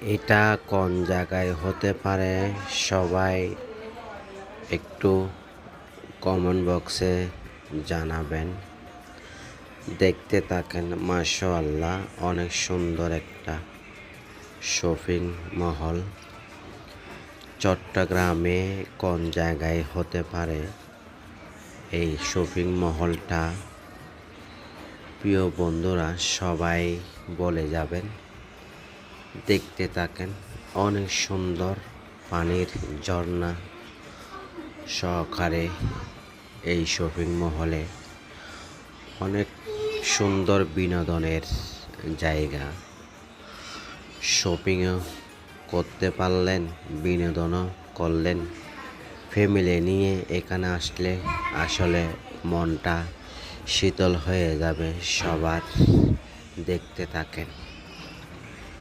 এটা কোন জায়গায় হতে পারে সবাই একটু কমেন্ট বক্সে জানাবেন। দেখতে থাকেন, মাশাআল্লাহ অনেক সুন্দর একটা শপিং মহল। চট্টগ্রামে কোন জায়গায় হতে পারে এই শপিং মহলটা? প্রিয় বন্ধুরা সবাই বলে যাবেন। দেখতে থাকেন, অনেক সুন্দর পানির ঝর্ণা সহকারে এই শপিং মহলে অনেক সুন্দর বিনোদনের জায়গা। শপিংও করতে পারলেন, বিনোদনও করলেন। ফ্যামিলি নিয়ে এখানে আসলে আসলে মনটা শীতল হয়ে যাবে সবার। দেখতে থাকেন।